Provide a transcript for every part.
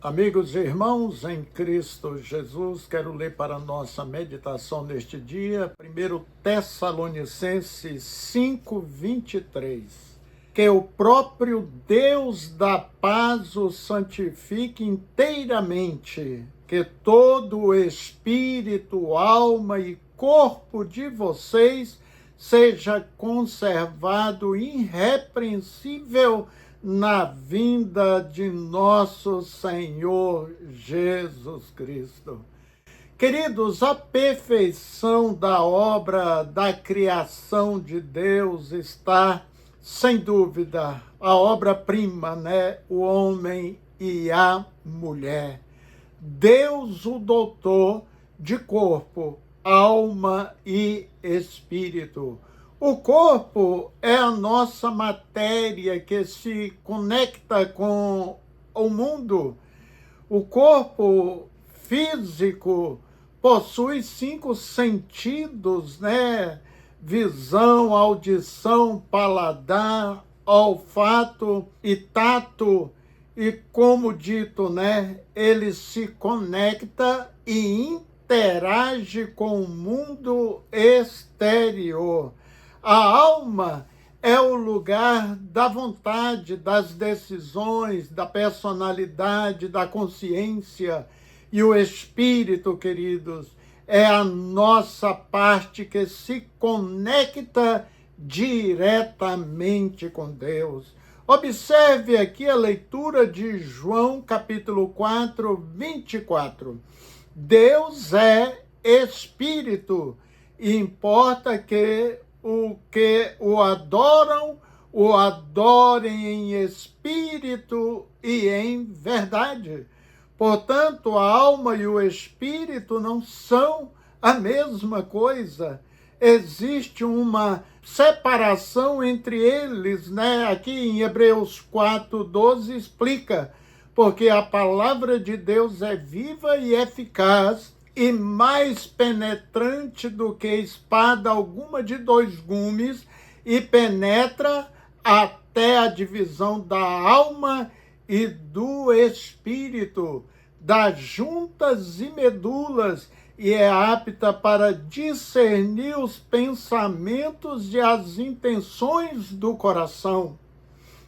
Amigos e irmãos em Cristo Jesus, quero ler para nossa meditação neste dia, 1 Tessalonicenses 5:23. Que o próprio Deus da paz o santifique inteiramente, que todo o espírito, alma e corpo de vocês seja conservado irrepreensível na vinda de nosso Senhor Jesus Cristo. Queridos, a perfeição da obra da criação de Deus está, sem dúvida, a obra-prima, o homem e a mulher. Deus o dotou de corpo, alma e espírito. O corpo é a nossa matéria que se conecta com o mundo. O corpo físico possui 5 sentidos, Visão, audição, paladar, olfato e tato. E como dito, ele se conecta e interage com o mundo exterior. A alma é o lugar da vontade, das decisões, da personalidade, da consciência. E o espírito, queridos, é a nossa parte que se conecta diretamente com Deus. Observe aqui a leitura de João, capítulo 4, 24. Deus é espírito e importa que o adoram, o adorem em espírito e em verdade. Portanto, a alma e o espírito não são a mesma coisa. Existe uma separação entre eles, Aqui em Hebreus 4:12 explica, porque a palavra de Deus é viva e eficaz, e mais penetrante do que espada alguma de 2 gumes, e penetra até a divisão da alma e do espírito, das juntas e medulas, e é apta para discernir os pensamentos e as intenções do coração.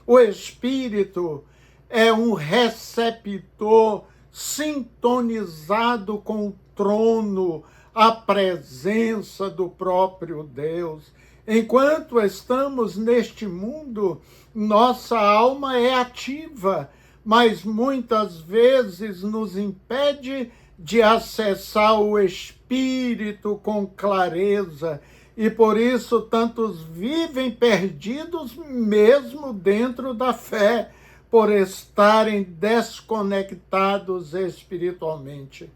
O espírito é um receptor sintonizado com o trono, a presença do próprio Deus. Enquanto estamos neste mundo, nossa alma é ativa, mas muitas vezes nos impede de acessar o Espírito com clareza. E por isso tantos vivem perdidos mesmo dentro da fé, por estarem desconectados espiritualmente.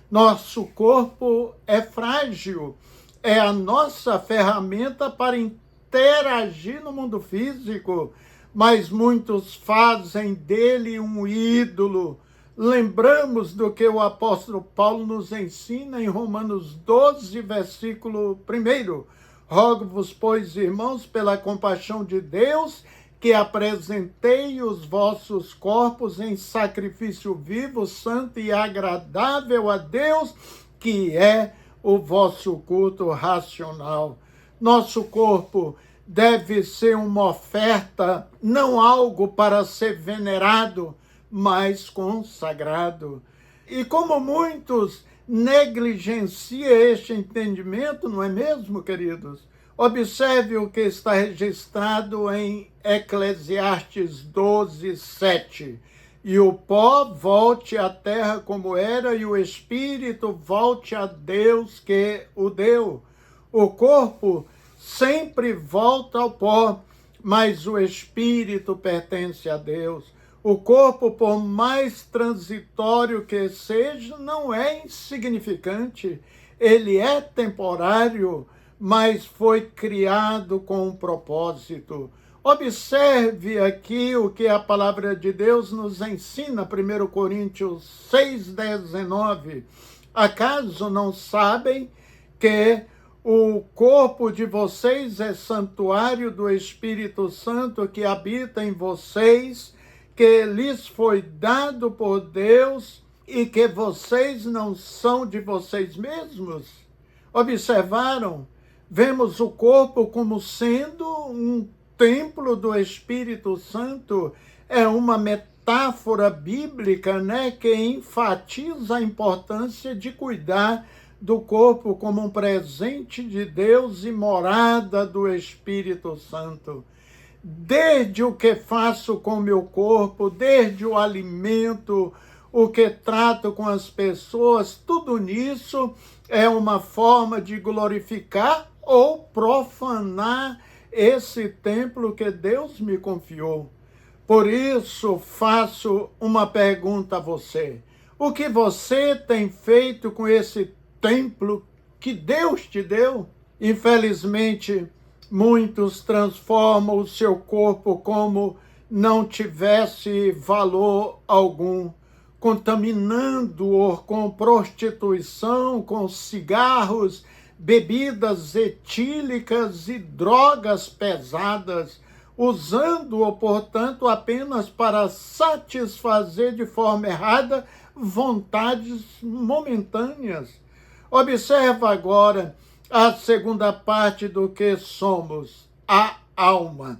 Nosso corpo é frágil, é a nossa ferramenta para interagir no mundo físico, mas muitos fazem dele um ídolo. Lembramos do que o apóstolo Paulo nos ensina em Romanos 12, versículo 1. Rogo-vos, pois, irmãos, pela compaixão de Deus, que apresentei os vossos corpos em sacrifício vivo, santo e agradável a Deus, que é o vosso culto racional. Nosso corpo deve ser uma oferta, não algo para ser venerado, mas consagrado. E como muitos negligenciam este entendimento, não é mesmo, queridos? Observe o que está registrado em Eclesiastes 12, 7. E o pó volte à terra como era, e o espírito volte a Deus que o deu. O corpo sempre volta ao pó, mas o espírito pertence a Deus. O corpo, por mais transitório que seja, não é insignificante. Ele é temporário, mas foi criado com um propósito. Observe aqui o que a palavra de Deus nos ensina, 1 Coríntios 6:19. Acaso não sabem que o corpo de vocês é santuário do Espírito Santo que habita em vocês, que lhes foi dado por Deus e que vocês não são de vocês mesmos? Observaram? Vemos o corpo como sendo um templo do Espírito Santo. É uma metáfora bíblica, né, que enfatiza a importância de cuidar do corpo como um presente de Deus e morada do Espírito Santo. Desde o que faço com o meu corpo, desde o alimento, o que trato com as pessoas, tudo nisso é uma forma de glorificar ou profanar esse templo que Deus me confiou. Por isso, faço uma pergunta a você. O que você tem feito com esse templo que Deus te deu? Infelizmente, muitos transformam o seu corpo como não tivesse valor algum, contaminando-o com prostituição, com cigarros, bebidas etílicas e drogas pesadas, usando-o, portanto, apenas para satisfazer de forma errada vontades momentâneas. Observa agora a segunda parte do que somos, a alma.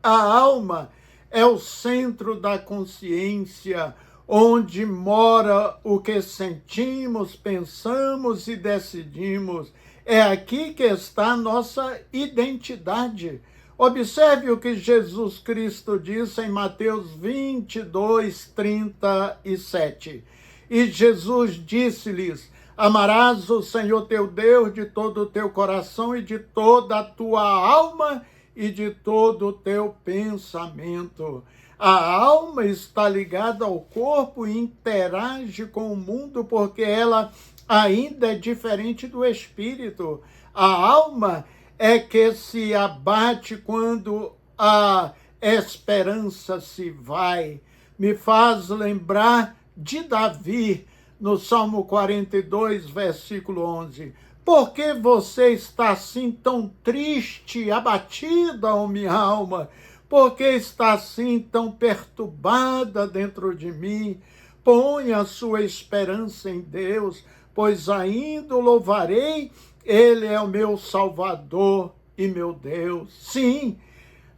A alma é o centro da consciência, onde mora o que sentimos, pensamos e decidimos. É aqui que está a nossa identidade. Observe o que Jesus Cristo disse em Mateus 22, 37. E Jesus disse-lhes: amarás o Senhor teu Deus de todo o teu coração e de toda a tua alma e de todo o teu pensamento. A alma está ligada ao corpo e interage com o mundo porque ela ainda é diferente do espírito. A alma é que se abate quando a esperança se vai. Me faz lembrar de Davi, no Salmo 42, versículo 11. Por que você está assim tão triste, abatida, ó minha alma? Por que está assim tão perturbada dentro de mim? Ponha a sua esperança em Deus, pois ainda o louvarei. Ele é o meu Salvador e meu Deus. Sim,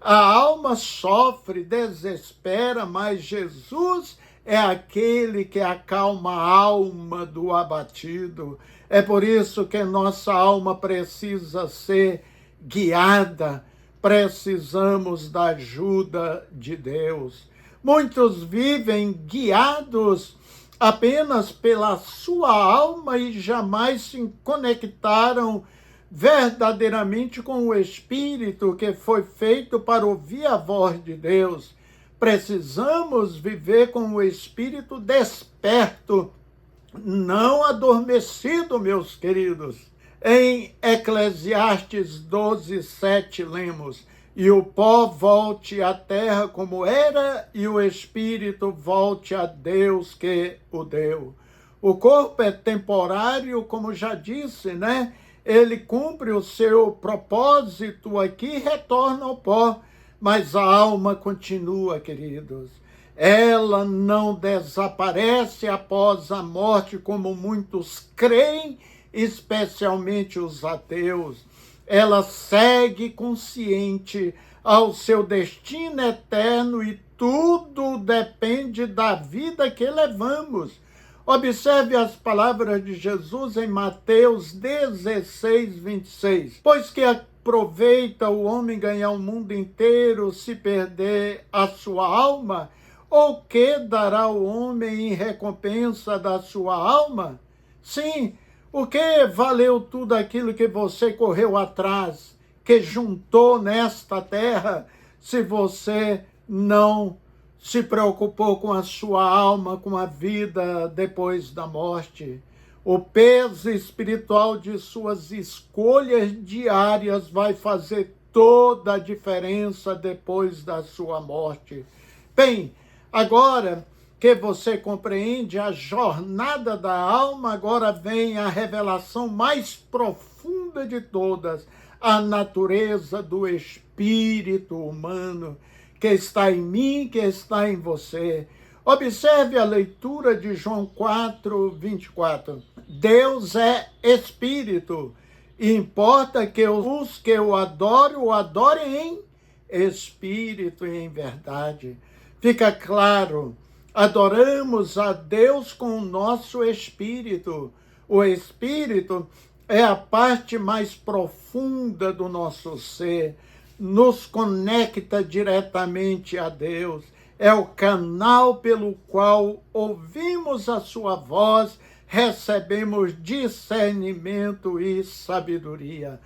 a alma sofre, desespera, mas Jesus é aquele que acalma a alma do abatido. É por isso que nossa alma precisa ser guiada. Precisamos da ajuda de Deus. Muitos vivem guiados apenas pela sua alma e jamais se conectaram verdadeiramente com o Espírito que foi feito para ouvir a voz de Deus. Precisamos viver com o Espírito desperto, não adormecido, meus queridos. Em Eclesiastes 12, 7, lemos: e o pó volte à terra como era, e o espírito volte a Deus que o deu. O corpo é temporário, como já disse, né? Ele cumpre o seu propósito aqui e retorna ao pó, mas a alma continua, queridos. Ela não desaparece após a morte, como muitos creem, especialmente os ateus. Ela segue consciente ao seu destino eterno e tudo depende da vida que levamos. Observe as palavras de Jesus em Mateus 16, 26. Pois que aproveita o homem ganhar o mundo inteiro se perder a sua alma? Ou que dará o homem em recompensa da sua alma? Sim, o que valeu tudo aquilo que você correu atrás, que juntou nesta terra, se você não se preocupou com a sua alma, com a vida depois da morte? O peso espiritual de suas escolhas diárias vai fazer toda a diferença depois da sua morte. Bem, agora que você compreende a jornada da alma, agora vem a revelação mais profunda de todas, a natureza do espírito humano, que está em mim, que está em você. Observe a leitura de João 4:24. Deus é Espírito, e importa que os que o adorem em Espírito e em verdade. Fica claro, adoramos a Deus com o nosso espírito. O espírito é a parte mais profunda do nosso ser, nos conecta diretamente a Deus. É o canal pelo qual ouvimos a sua voz, recebemos discernimento e sabedoria.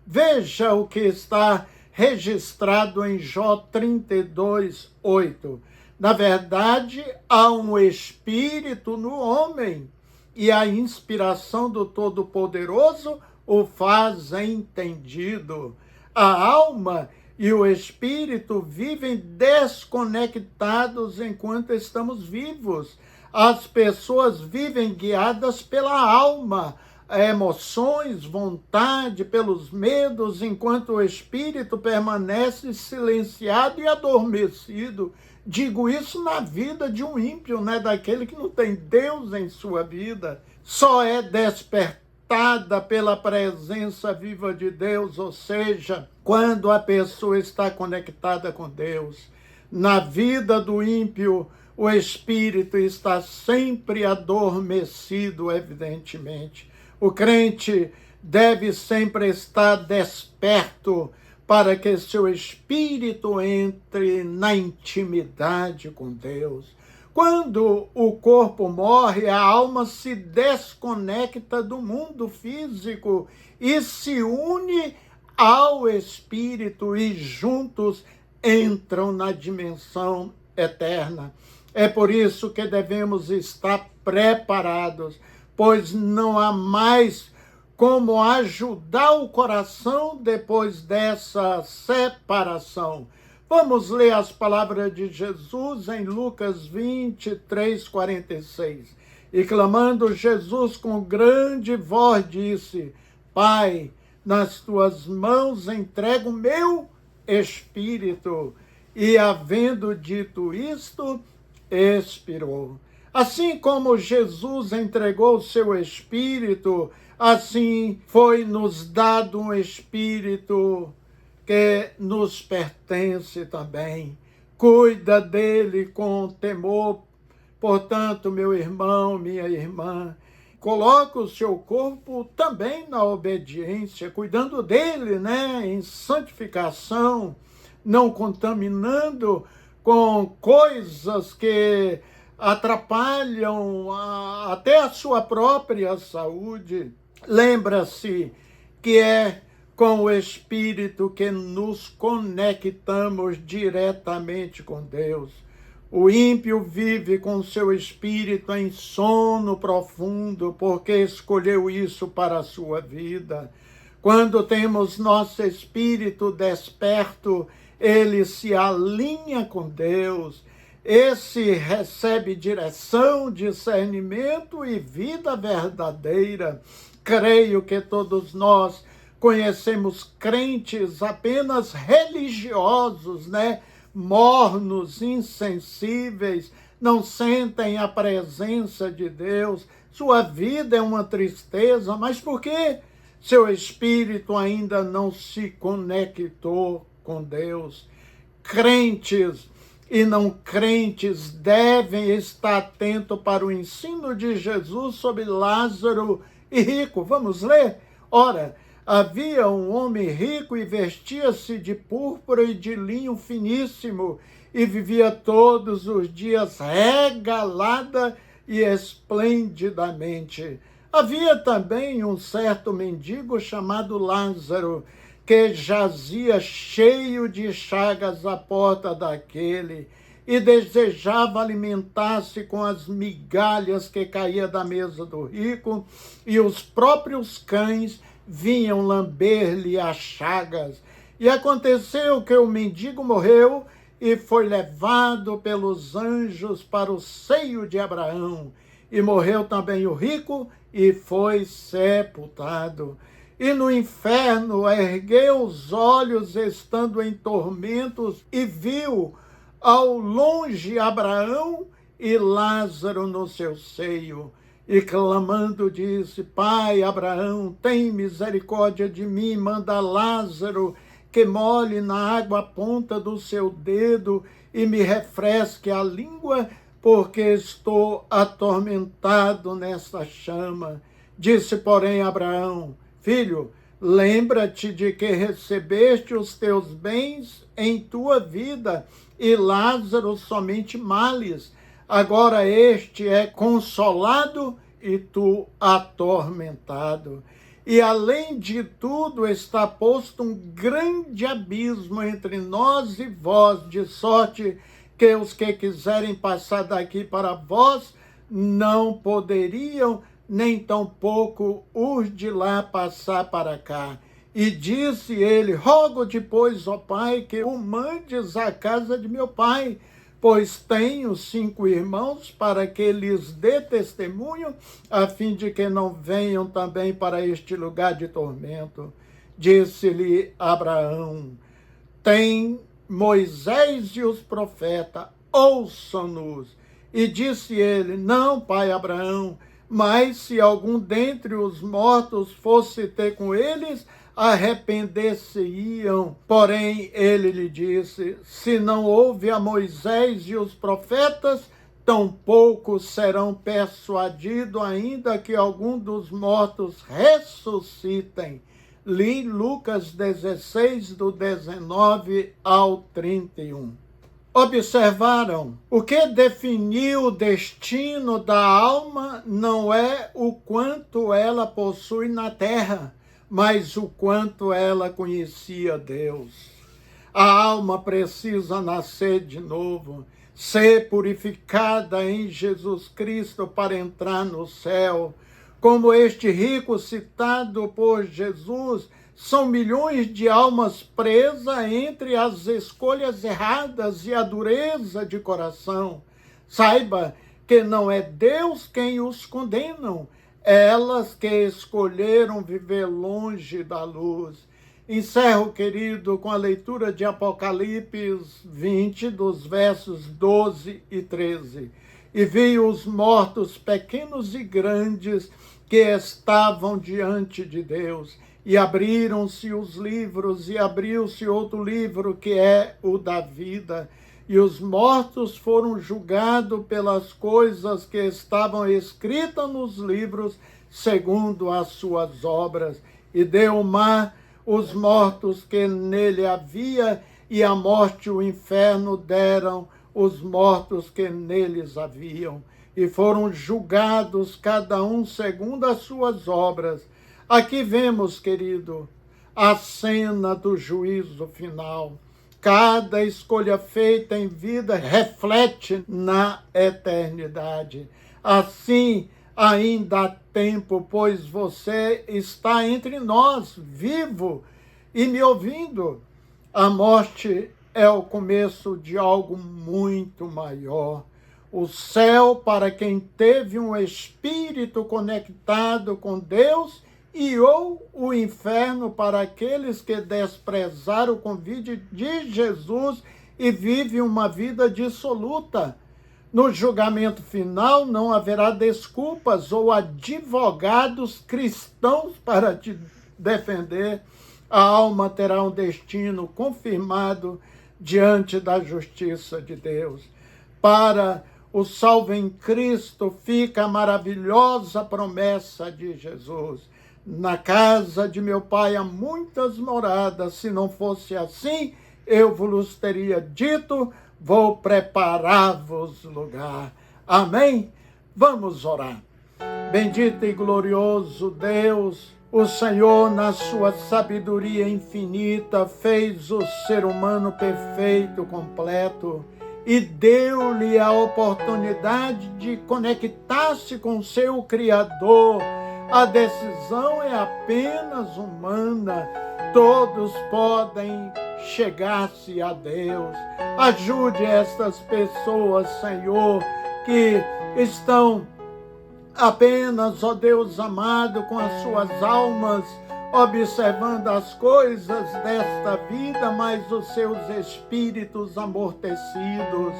Veja o que está registrado em Jó 32:8. Na verdade, há um espírito no homem, e a inspiração do Todo-Poderoso o faz entendido. A alma e o espírito vivem desconectados enquanto estamos vivos. As pessoas vivem guiadas pela alma, emoções, vontade, pelos medos, enquanto o espírito permanece silenciado e adormecido. Digo isso na vida de um ímpio, né? Daquele que não tem Deus em sua vida. Só é despertada pela presença viva de Deus, ou seja, quando a pessoa está conectada com Deus. Na vida do ímpio, o espírito está sempre adormecido, evidentemente. O crente deve sempre estar desperto para que seu espírito entre na intimidade com Deus. Quando o corpo morre, a alma se desconecta do mundo físico e se une ao espírito e juntos entram na dimensão eterna. É por isso que devemos estar preparados, pois não há mais como ajudar o coração depois dessa separação. Vamos ler as palavras de Jesus em Lucas 23:46. E clamando Jesus com grande voz disse: Pai, nas tuas mãos entrego o meu espírito. E havendo dito isto, expirou. Assim como Jesus entregou o seu espírito, assim foi nos dado um espírito que nos pertence também. Cuida dele com temor. Portanto, meu irmão, minha irmã, coloca o seu corpo também na obediência, cuidando dele, né, em santificação, não contaminando com coisas que atrapalham até a sua própria saúde. Lembra-se que é com o Espírito que nos conectamos diretamente com Deus. O ímpio vive com seu espírito em sono profundo, porque escolheu isso para a sua vida. Quando temos nosso espírito desperto, ele se alinha com Deus. Esse recebe direção, discernimento e vida verdadeira. Creio que todos nós conhecemos crentes apenas religiosos, né? Mornos, insensíveis, não sentem a presença de Deus. Sua vida é uma tristeza, mas por quê? Seu espírito ainda não se conectou com Deus. Crentes e não crentes devem estar atentos para o ensino de Jesus sobre Lázaro e rico. Vamos ler? Ora, havia um homem rico e vestia-se de púrpura e de linho finíssimo e vivia todos os dias regalada e esplendidamente. Havia também um certo mendigo chamado Lázaro, que jazia cheio de chagas à porta daquele e desejava alimentar-se com as migalhas que caía da mesa do rico, e os próprios cães vinham lamber-lhe as chagas. E aconteceu que o mendigo morreu e foi levado pelos anjos para o seio de Abraão. E morreu também o rico e foi sepultado. e no inferno ergueu os olhos, estando em tormentos, e viu ao longe Abraão e Lázaro no seu seio. E clamando disse: Pai Abraão, tem misericórdia de mim, manda Lázaro que molhe na água a ponta do seu dedo e me refresque a língua, porque estou atormentado nesta chama. Disse, porém, Abraão: Filho, lembra-te de que recebeste os teus bens em tua vida, e Lázaro somente males. Agora este é consolado e tu atormentado. E além de tudo está posto um grande abismo entre nós e vós, de sorte que os que quiserem passar daqui para vós não poderiam, nem tampouco os de lá passar para cá. E disse ele: Rogo-te, pois, ó Pai, que o mandes à casa de meu pai, pois tenho 5 irmãos, para que lhes dê testemunho, a fim de que não venham também para este lugar de tormento. Disse-lhe Abraão: Tem Moisés e os profetas, ouçam-nos. E disse ele: Não, pai Abraão, mas se algum dentre os mortos fosse ter com eles, arrepender-se-iam. Porém, ele lhe disse: Se não houve a Moisés e os profetas, tampouco serão persuadidos, ainda que algum dos mortos ressuscitem. Li Lucas 16, do 19 ao 31. Observaram? O que definiu o destino da alma não é o quanto ela possui na terra, mas o quanto ela conhecia Deus. A alma precisa nascer de novo, ser purificada em Jesus Cristo para entrar no céu. Como este rico citado por Jesus, são milhões de almas presas entre as escolhas erradas e a dureza de coração. Saiba que não é Deus quem os condena, elas que escolheram viver longe da luz. Encerro, querido, com a leitura de Apocalipse 20, dos versos 12 e 13. E vi os mortos, pequenos e grandes, que estavam diante de Deus. E abriram-se os livros, e abriu-se outro livro, que é o da vida. E os mortos foram julgados pelas coisas que estavam escritas nos livros, segundo as suas obras. E deu o mar os mortos que nele havia, e a morte e o inferno deram os mortos que neles haviam. E foram julgados cada um segundo as suas obras. Aqui vemos, querido, a cena do juízo final. Cada escolha feita em vida reflete na eternidade. Assim, ainda há tempo, pois você está entre nós, vivo e me ouvindo. A morte é o começo de algo muito maior. O céu para quem teve um espírito conectado com Deus, e ou o inferno para aqueles que desprezaram o convite de Jesus e vivem uma vida dissoluta. No julgamento final não haverá desculpas ou advogados cristãos para te defender. A alma terá um destino confirmado diante da justiça de Deus. Para o salvo em Cristo fica a maravilhosa promessa de Jesus: na casa de meu pai há muitas moradas, se não fosse assim, eu vos teria dito, vou preparar-vos lugar. Amém? Vamos orar. Bendito e glorioso Deus, o Senhor, na sua sabedoria infinita, fez o ser humano perfeito, completo, e deu-lhe a oportunidade de conectar-se com seu Criador. A decisão é apenas humana. Todos podem chegar-se a Deus. Ajude estas pessoas, Senhor, que estão apenas, ó Deus amado, com as suas almas observando as coisas desta vida, mas os seus espíritos amortecidos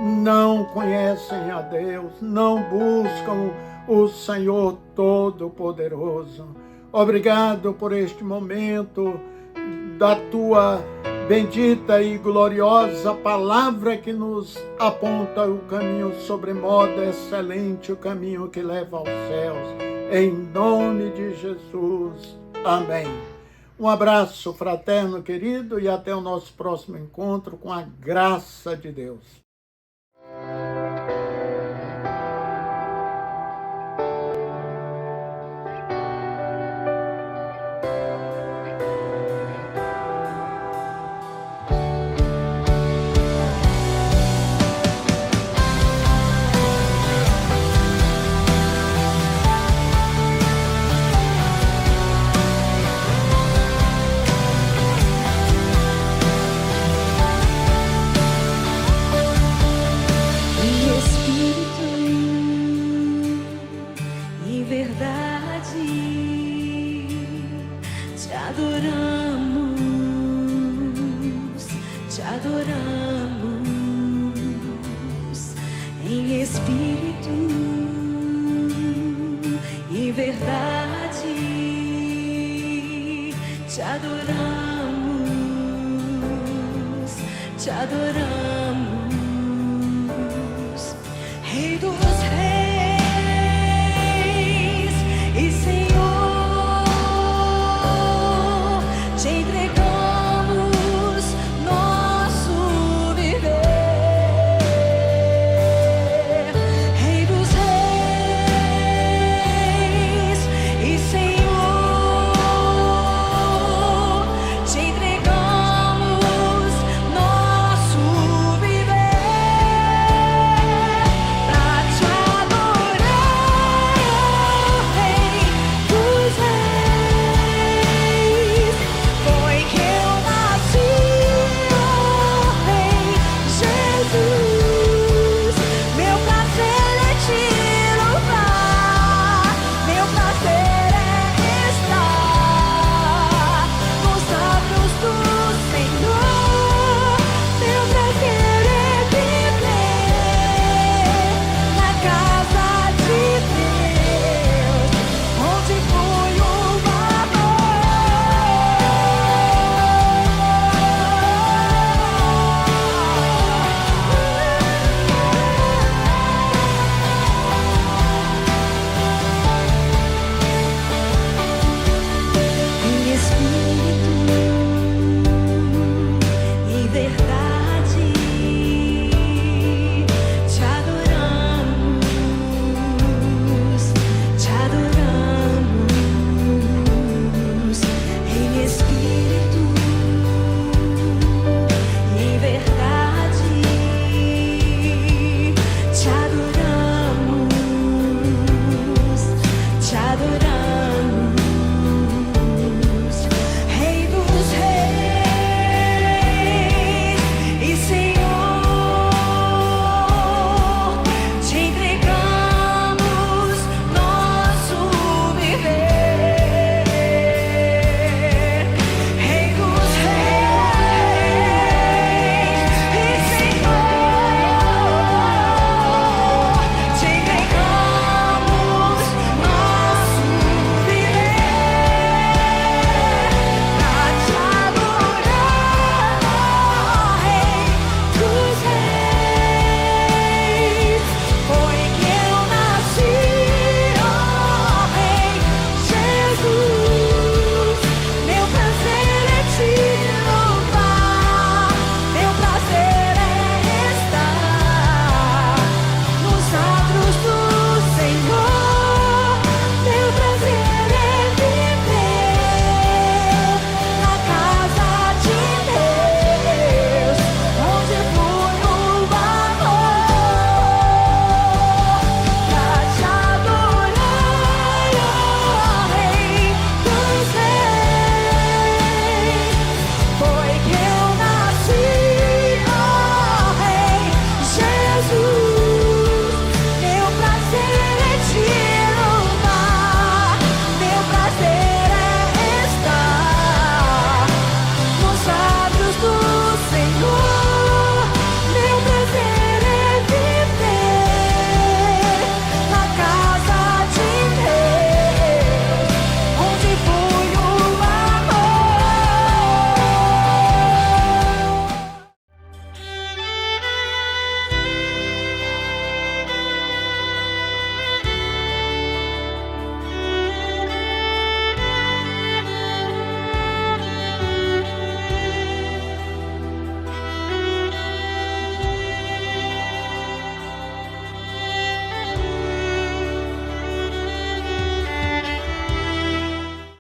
não conhecem a Deus, não buscam o Senhor Todo-Poderoso. Obrigado por este momento da tua bendita e gloriosa palavra que nos aponta o caminho sobremodo excelente, o caminho que leva aos céus. Em nome de Jesus. Amém. Um abraço fraterno, querido, e até o nosso próximo encontro com a graça de Deus. Te adoramos em espírito e verdade. Te adoramos, te adoramos.